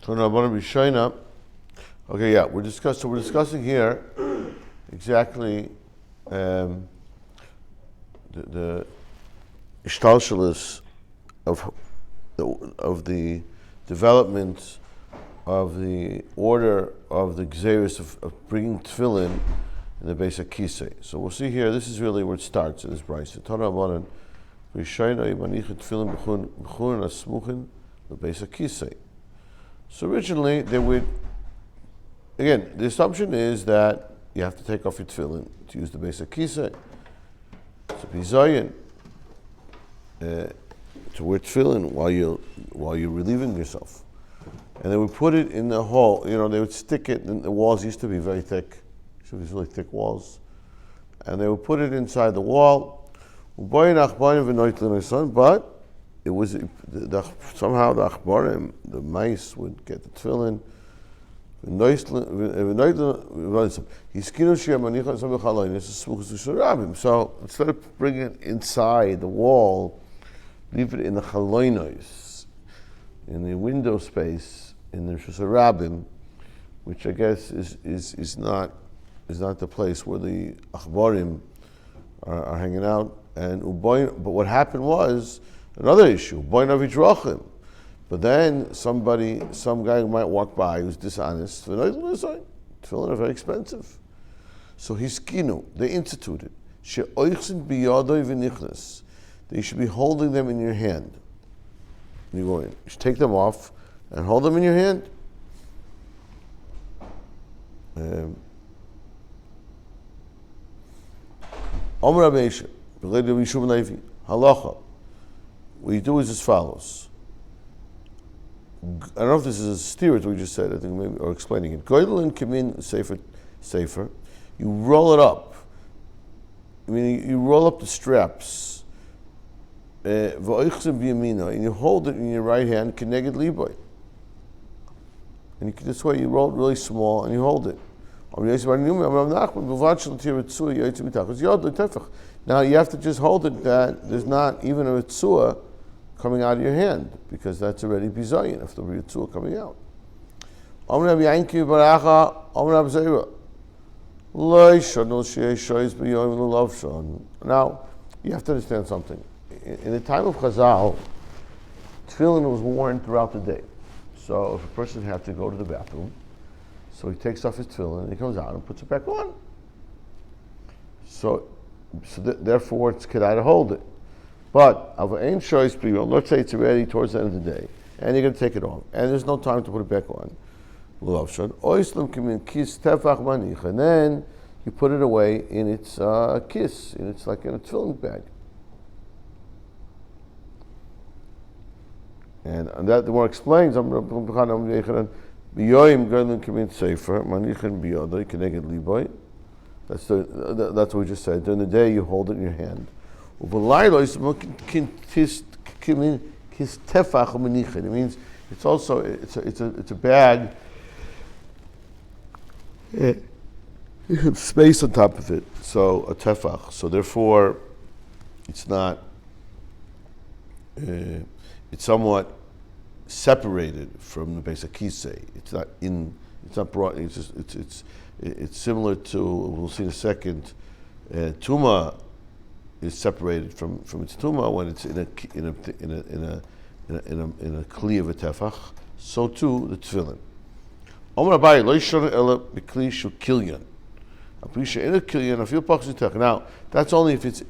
Okay, yeah, we're discussing here exactly the ishtalshalis of the development of the order of the gzeirus of bringing tefillin in the base of kisei. So we'll see here. This is really where it starts in this brayso. The base of kisei. So originally they would. Again, the assumption is that you have to take off your tefillin to use the base of kisei. To be zayin, to wear tefillin while you're relieving yourself, and they would put it in the hole. You know, they would stick it. And the walls used to be very thick, so these really thick walls, and they would put it inside the wall. But it was somehow the achbarim, the mice, would get the tefillin. So instead of bringing it inside the wall, leave it in the chaloinos, in the window space, in the Rishus HaRabim, which I guess is not the place where the achbarim are hanging out. But what happened was another issue. But then some guy might walk by who's dishonest. Tefillin are very expensive. So they instituted that you should be holding them in your hand. You go in. You should take them off and hold them in your hand. Halacha. What you do is as follows. I don't know if this is a steer to what we just said, I think maybe, or explaining it. Goydel and Kamin Sefer, you roll it up. I mean, you roll up the straps, and you hold it in your right hand, keneged liboy. And this way you roll it really small and you hold it. Now you have to just hold it that there's not even a ritzua coming out of your hand, because that's already bizayin if the ritzua coming out. Now you have to understand something. In the time of Chazal, tefillin was worn throughout the day. So if a person had to go to the bathroom, so he takes off his tefillin and he comes out and puts it back on. So therefore it's kedai to hold it. But let's say it's already towards the end of the day, and you're going to take it off, and there's no time to put it back on. And then you put it away in its kiss, and it's like in a tefillin bag. And that the more explains. That's what we just said. During the day, you hold it in your hand. It means it's also it's a bag. You have space on top of it, so a tefach. So therefore, it's not. It's somewhat separated from the base of kisei. It's not in. It's not brought. It's just. It's similar to. We'll see in a second. Tuma is separated from its tuma when it's in a kli of a tefach. So too the tefillin. Omer Abaye lo yishon ela b'kli shu kilyan. Aprisha in a kilyan afil pachas tefach. Now that's only if it's.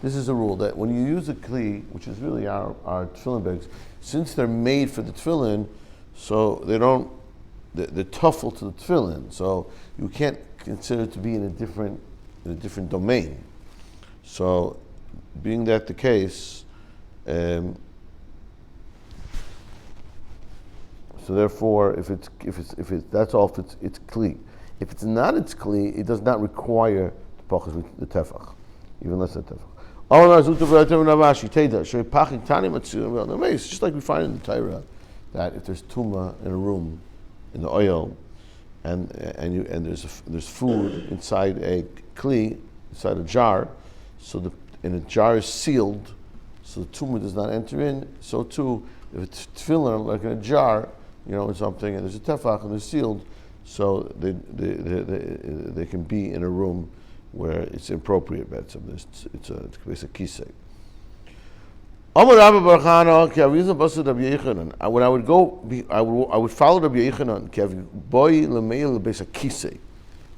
This is a rule that when you use a kli, which is really our tefillin bags, since they're made for the tefillin, so they don't. They're tuffle to the tefillin, so you can't consider it to be in a different domain. So, being that the case, so therefore, if it's that's all. If it's kli. If it's not its kli, it does not require the pachas with the tefach, even less than tefach. It's just like we find in the Torah that if there's tuma in a room, in the oil, and there's food inside a kli, inside a jar, and the jar is sealed, so the tumor does not enter in. So too, if it's tefillin like in a jar, in something, and there's a tefach and they're sealed, so they can be in a room where it's appropriate. It's a kisei. When I would go, I would follow Rabbi Yechanan.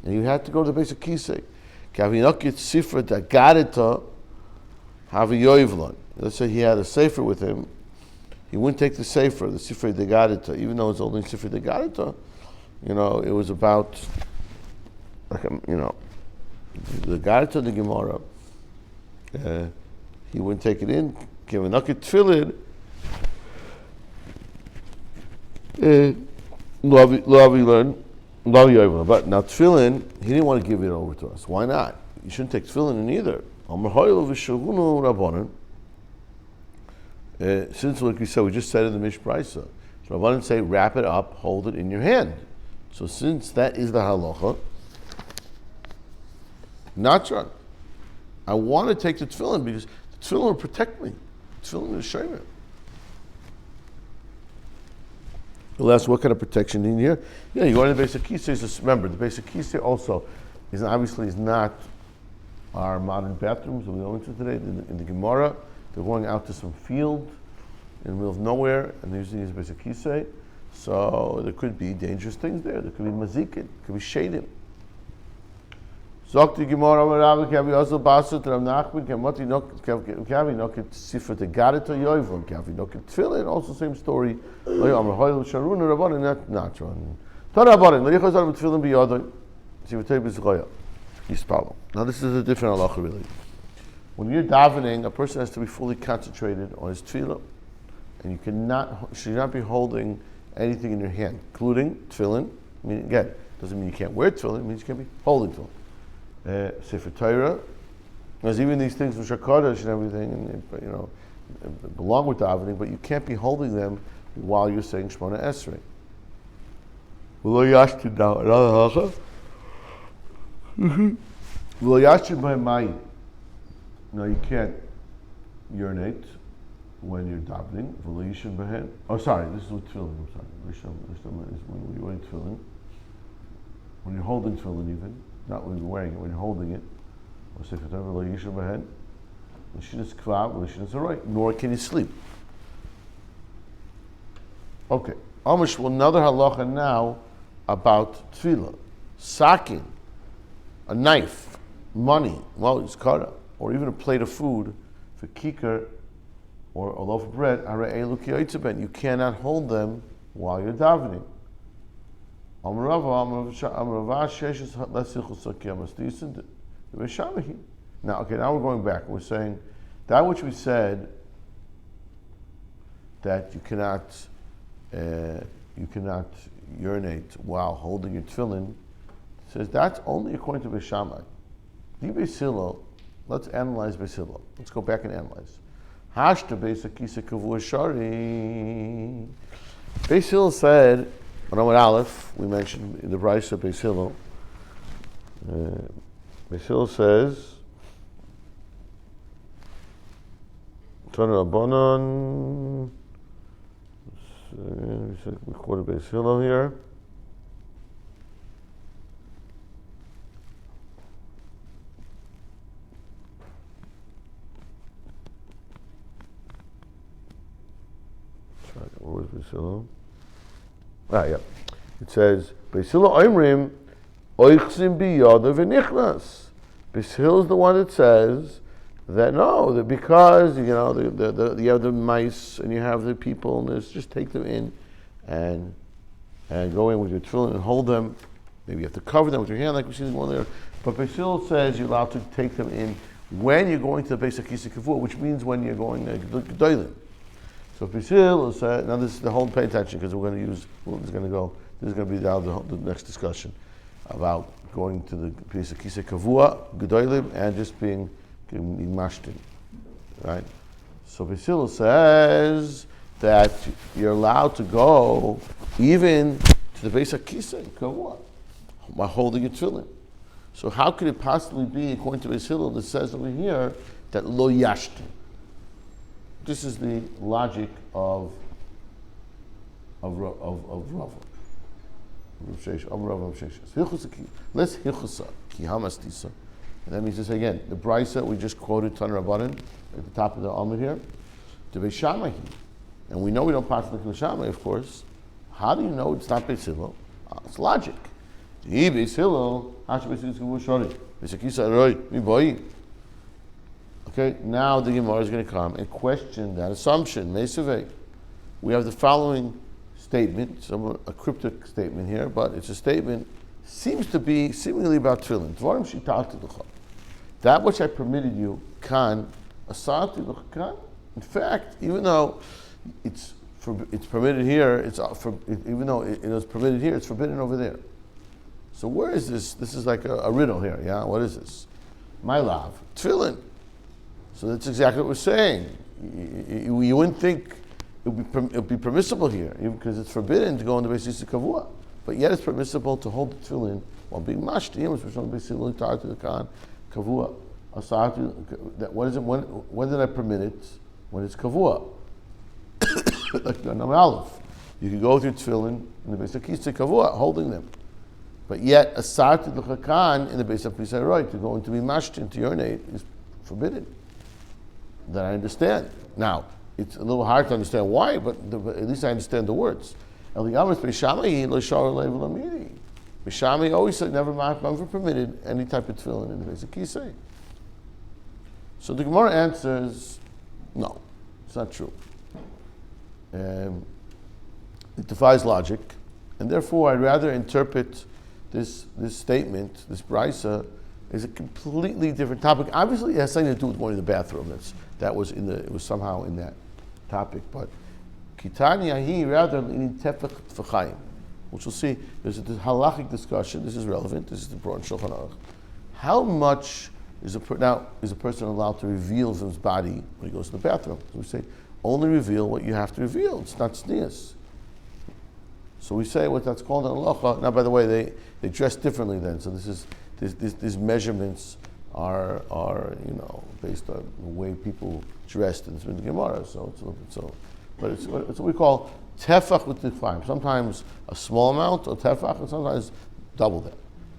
And you had to go to the base of kisei. Let's say he had a sefer with him. He wouldn't take the sefer, the Sifrei de Gadita, even though it's only Sifrei de Gadita. It was about, the Gadita, the Gemara. He wouldn't take it in. Give a naked tefillin. But now tefillin, he didn't want to give it over to us. Why not? You shouldn't take tefillin in either. Since, like we said, we just said in the Mishbraisa, so Rabbanan say, wrap it up, hold it in your hand. So since that is the halacha, Natran, I want to take the tefillin because the tefillin will protect me. Tefillin is shemer. You'll ask, what kind of protection in here? Yeah, you go to the basic kisei. Remember, the basic kisei also is not our modern bathrooms that we go into today. In the Gemara, they're going out to some field in the middle of nowhere, and they're using these basic kisei. So there could be dangerous things there. There could be mazikin, there could be shadim. Zok the Gemara Rabbi Kavi also basut Rav Nachman Kamati Kavi Noket Sifra the Gadita Yoivon Kavi Noket Tefillin. Also same story. Amar Hoyel Sharun Rabbanan not Tana Rabbanan Lerichos Arab Tefillin Biyadoi Sivutei B'Zchoya Yispalo. Now this is a different halacha really. When you're davening, a person has to be fully concentrated on his tefillah, and you should not be holding anything in your hand, including tefillin. I mean, again, doesn't mean you can't wear tefillin. It means you can't be holding tefillin. Sefer Torah, there's even these things which are kodesh and everything, and belong with davening, but you can't be holding them while you're saying Shemona Esrei. V'lo yashtin now another halacha. V'lo yashtin by mayim. No, you can't urinate when you're davening. V'lo yishtin behen. Oh, sorry, this is with tefillin. I'm sorry. Rishon is when you're wearing tefillin. When you're holding tefillin, even. Not when you're wearing it, when you're holding it. Nor can you sleep. Okay. Amish, another halacha now about tefillah. Sakin, a knife, money, well, it's kara, or even a plate of food for kikar or a loaf of bread. You cannot hold them while you're davening. Now, okay, now we're going back. We're saying that which we said that you cannot urinate while holding your tefillin. Says that's only according to Beis Shammai. Beis Hillel, let's analyze Beis Hillel. Let's go back and analyze. Hashta Beis Akisa Kavua Shari. Beis Hillel said. When I went Aleph, we mentioned in the Brachos of Beis Hillel. Beis Hillel says, Tana Rabbanan. We quoted Beis Hillel here. Where was Beis Hillel? Yeah. It says, Beis Hillel oimrim, oichzim biyadav v'nichnas. Beis Hillel is the one that says that that because you have the mice and you have the people and just take them in and go in with your tefillin and hold them. Maybe you have to cover them with your hand like we see the one there. But Beis Hillel says you're allowed to take them in when you're going to the Beis Akisa Kavua, which means when you're going to Gedolim. So Beis Hillel said, now this is the whole, pay attention because this is going to be the next discussion about going to the Beis Akisa Kavua, Gedolim, and just being mashtin, right? So Beis Hillel says that you're allowed to go even to the Beis Akisa Kavua by holding your tefillin. So how could it possibly be, according to Beis Hillel, that says over here that lo yashtin? This is the logic of Rav. Let's hilchusa ki hamastisa. And that means to say again, the brisa we just quoted Tanur Rabbanan at the top of the Amud here, to Beis Shammai, and we know we don't pass the Beis Shammai, of course. How do you know it's not Beis Hillel? It's logic. Beis Hillel, okay, now the Gemara is going to come and question that assumption. We have the following statement, a cryptic statement here, but it's a statement, seems to be seemingly about tefillin. That which I permitted you, kan, asati kan. In fact, even though it's permitted here, even though it was permitted here, it's forbidden over there. So where is this? This is like a riddle here, yeah? What is this? My love, tefillin. So that's exactly what we're saying. You wouldn't think it would be permissible here, even because it's forbidden to go on the basis of kavua. But yet it's permissible to hold the tefillin while being mashti, which on the basis of the kan, kavua. What is it? When did I permit it? When it's kavua. Like the Nam Aleph. You can go with your tefillin in the basis of kisei kavua, holding them. But yet, asarti l'chakan in the base of Pisai Roy, to go into be mashtin, to urinate, is forbidden. That I understand. Now, it's a little hard to understand why, but at least I understand the words. Beis Shammai always said never permitted any type of tefillin in the base of kisei. So the Gemara answers, no, it's not true. It defies logic, and therefore I'd rather interpret this statement, this brisa, is a completely different topic. Obviously, it has something to do with going to the bathroom. It was somehow in that topic. But kitani ahi rather in tefach tefachayim, which we'll see. There's a halachic discussion. This is relevant. This is the broad Shulchan Aruch. How much is a person allowed to reveal his body when he goes to the bathroom? So we say only reveal what you have to reveal. It's not sneas. So we say what that's called an halacha. Now, by the way, they dress differently then. So these measurements are based on the way people dressed in the Gemara. So it's a little bit so, but it's what we call tefach with the time. Sometimes a small amount of tefach, and sometimes double that.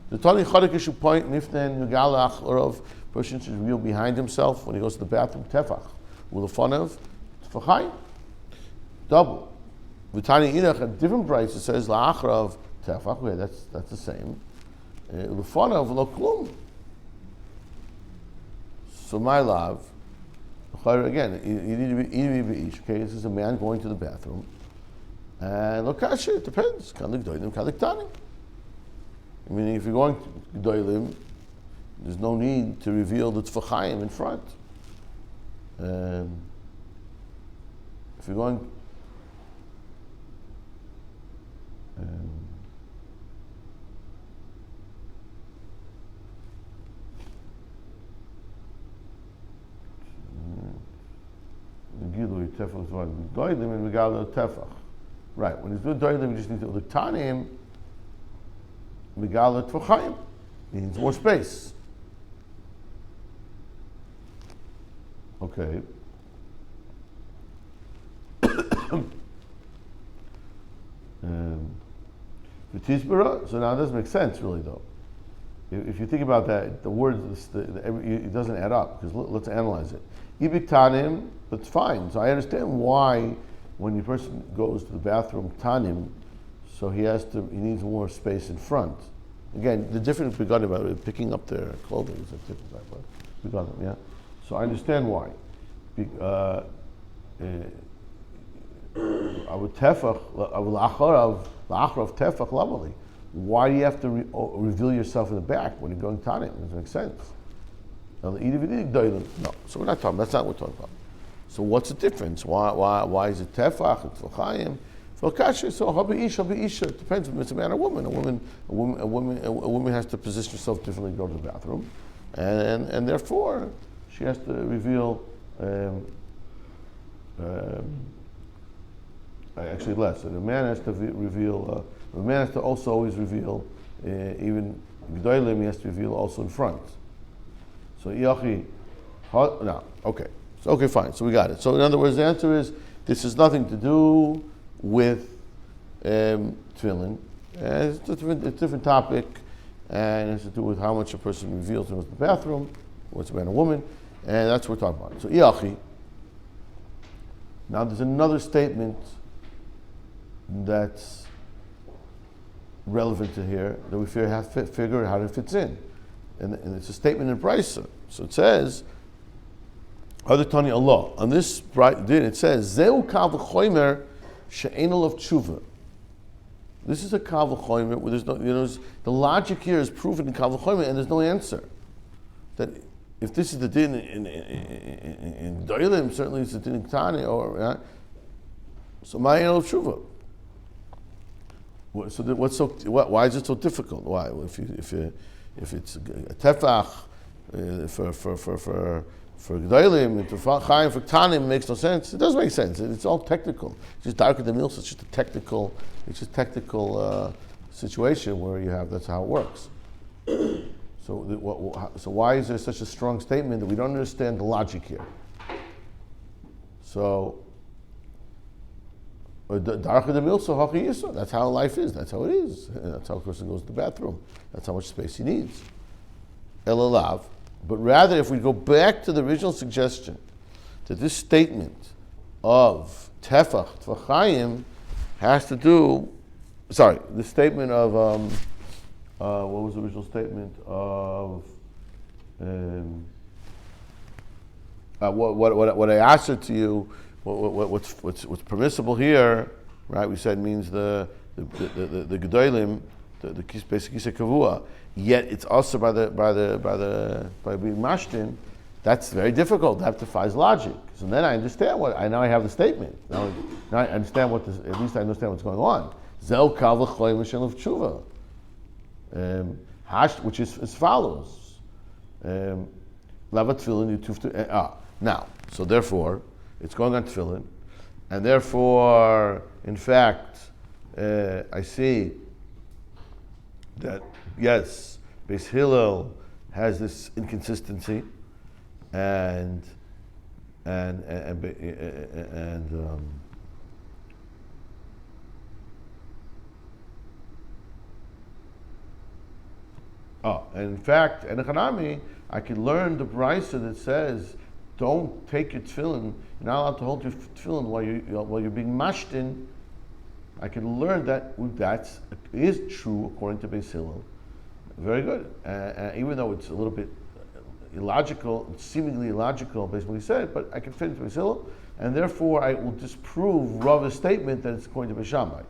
The Tani Chadik should point niften yugalach orov. Person should reveal behind himself when he goes to the bathroom tefach with a fun of tefachai, double. V'tani Inach, a different price, it says la'achrav tefach. Okay, that's the same. L'fanav lo klum. So my love, again, you need to be ish. Okay, this is a man going to the bathroom, and lokasha, it depends. Kan l'gdolim, kan l'ktanim. Meaning, if you're going to gdolim, there's no need to reveal the tefachayim in front. If you're going right, when he's doing doilim, you just need to l'ktanim megala tefachayim. He needs more space. Okay. So now it doesn't make sense, really, though. If you think about that, the words, it doesn't add up, because let's analyze it. Ibik that's fine. So I understand why, when the person goes to the bathroom, tanim, so he needs more space in front. Again, the difference begun about it, picking up their clothing is a different type of begun, yeah? So I understand why. Why do you have to reveal yourself in the back when you're going tanim? It doesn't make sense. No, so we're not talking. That's not what we're talking about. So what's the difference? Why is it tefach? It's l'chaim. So habi isha. It depends if it's a man or woman. A woman has to position herself differently to go to the bathroom, and therefore she has to reveal. Actually, less. And a man has to reveal. A man has to also always reveal. Even g'dolim, he has to reveal also in front. So yachi, no, okay. So okay, fine. So we got it. So in other words, the answer is this has nothing to do with tefillin. And it's a different topic, and it has to do with how much a person reveals in the bathroom, what's a man or woman, and that's what we're talking about. So, iachi. Now, there's another statement that's relevant to here that we have to figure out how it fits in, and it's a statement in Brisa. So it says, "Haditani Allah." On this din, it says, "Zeu kal v'chomer she'ein olav tshuva." This is a kal v'chomer where there's no, the logic here is proven in kal v'chomer, and there's no answer. That if this is the din in Doilim, certainly it's the din in Ketani, or so ma'ein olav tshuva. So why is it so difficult? Why? Well, if it's a tefach for G'daylim, for Chaim, for Ktanim, it makes no sense. It does make sense. It's all technical. It's just darker than milsa. It's just a technical. Situation where you have. That's how it works. So why is there such a strong statement that we don't understand the logic here? So. That's how life is. That's how it is. That's how a person goes to the bathroom. That's how much space he needs. Elalav. But rather, if we go back to the original suggestion, that this statement of tefach, tvachayim, has to do. Sorry, the statement of what was the original statement of what I answered to you. What's permissible here, right? We said means the gedolim, the basic kisei kavua. Yet it's also by being mashtin. That's very difficult. That defies logic. So then I understand I have the statement. Now I understand at least I understand what's going on. Zel kal v'choy mishel of tshuva, which is as follows. Lavat tefillin yutuf. Now, so therefore. It's going on tefillin, and therefore, in fact, I see that yes, Beis Hillel has this inconsistency, and in fact, in Hanami, I could learn the brisa that says, don't take your tefillin. You're not allowed to hold your tefillin while you're being mashtin. I can learn that is true according to Beis Hillel. Very good. Even though it's a little bit illogical, seemingly illogical based on what he said, but I can fit into Beis Hillel, and therefore I will disprove Rav's statement that it's according to Beis Shammai.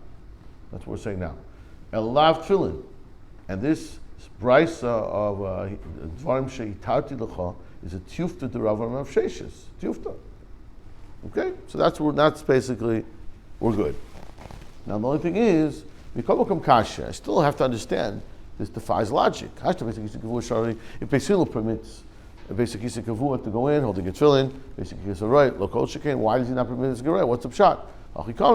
That's what we're saying now. Elav tefillin, and this brisa of dvarim she'itarti lecha is a tiyufta to Rav of Sheshes. Tiyufta. Okay? So that's basically, we're good. Now the only thing is, I still have to understand this defies logic. If Beis Hillel permits a basic kisei kavua to go in, holding a tefillin, basic kisei right, lokol shekain, why does he not permit this gerei? What's the pshat?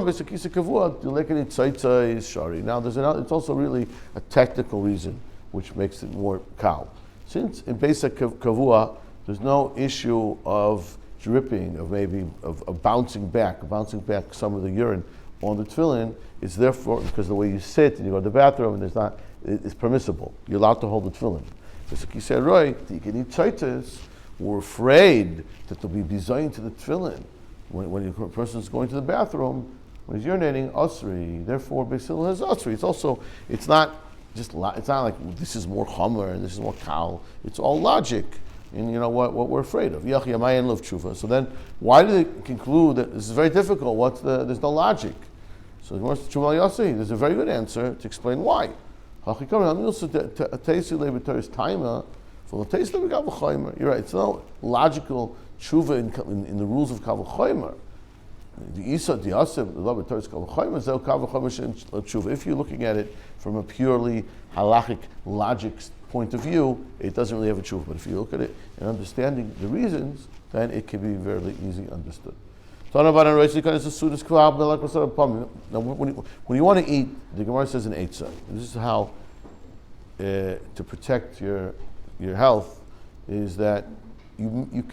Basic kisei kavua, dilekani tzaitza is shari. Now it's also really a technical reason which makes it more kal. Since in basic kavua, there's no issue of dripping, of bouncing back some of the urine on the tefillin. It's therefore, because the way you sit and you go to the bathroom, and it's permissible. You're allowed to hold the tefillin. Just like you said, right, the Yikini Tzaitis were afraid that they'll be designed to the tefillin. When a person is going to the bathroom, when he's urinating, Asri. Therefore, Beis Hillel has Asri. It's not like this is more Chomer and this is more Kal. It's all logic. And you know what we're afraid of. So then, why do they conclude that this is very difficult? There's no logic. So there's a very good answer to explain why. You're right. It's no logical tshuva in the rules of Kal V'chomer. If you're looking at it from a purely halachic logic point of view, it doesn't really have a tshuva. But if you look at it and understanding the reasons, then it can be very easily understood. Now, when you want to eat, the Gemara says in Eitzah, this is how to protect your health, is that you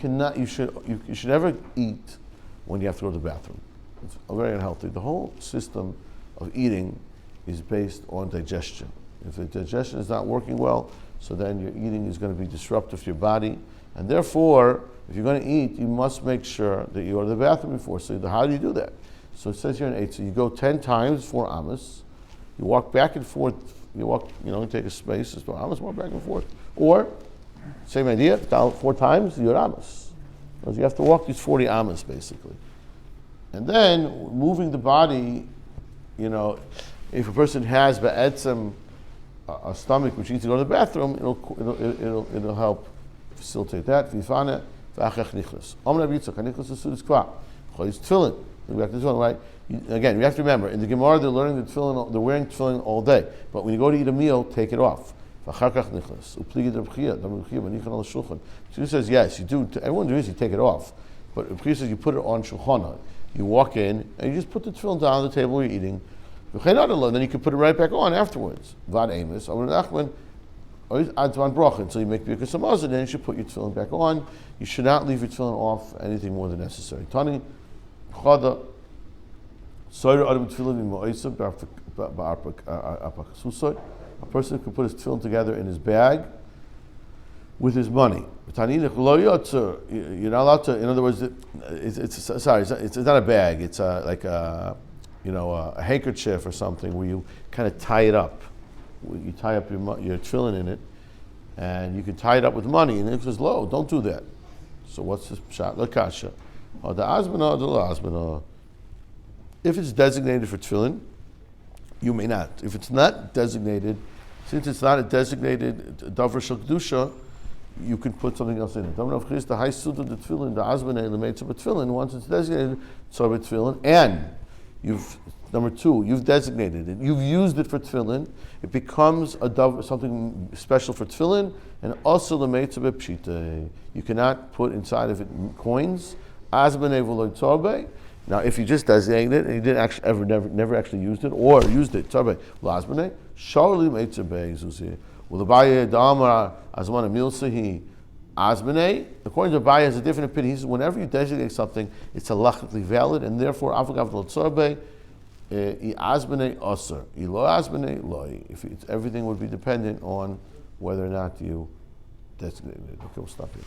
should never eat when you have to go to the bathroom. It's very unhealthy. The whole system of eating is based on digestion. If the digestion is not working well, so then your eating is going to be disruptive to your body, and therefore, if you're going to eat, you must make sure that you go to the bathroom before. So how do you do that? So it says here in 8, so you go 10 times 4 amas, you walk back and forth, take a space, 4 amas, walk back and forth. Or, same idea, 4 times, your amas. Because you have to walk these 40 amas, basically. And then, moving the body, if a person has ba'etzem, a stomach which needs to go to the bathroom, it'll help facilitate that. V'ifane v'achach nichlas. Omna b'yitzak hanichlas esudis kva. Choyz tefillin. Back to tefillin, right? Again, you have to remember in the Gemara they're learning the tefillin. They're wearing tefillin all day, but when you go to eat a meal, take it off. V'acharkach nichlas. Upligi d'Rabchia, d'Rabchia v'nichan al shulchan. She says yes, you do. Everyone does. You take it off, but Rabchia says you put it on shulchan. You walk in and you just put the tefillin down on the table where you're eating. Then you can put it right back on afterwards. Vad Amos, until you make Birkas Hamazon, then you should put your tefillin back on. You should not leave your tefillin off anything more than necessary. Tani, Chada, a person could put his tefillin together in his bag with his money. You're not allowed to. In other words, it's not a bag. It's like a handkerchief or something where you kind of tie it up. You tie up your tefillin in it, and you can tie it up with money. And it says, "Lo, don't do that." So what's this shot? Lakasha, or the asmana, the asmana. If it's designated for tefillin, you may not. If it's not designated, since it's not a designated davar shel kedusha, you can put something else in it. Once it's designated tzarbe tefillin, and you've designated it. You've used it for tefillin. It becomes something special for tefillin, and also the meitzah b'pshita. You cannot put inside of it coins. Azbene v'lo tzarbe. Now, if you just designated it and you didn't actually never actually used it, or used it tzarbe l'azbene, sharli meitzah be'zuzi. Well, the Abaye Damar Azman Milsahi Azbene, according to Abaye, has a different opinion. He says whenever you designate something, it's halachically valid, and therefore Avagav Lo Tzarbe Azbene Osir. Ilo Azbene Loi. Everything would be dependent on whether or not you designated it. Okay, we'll stop here.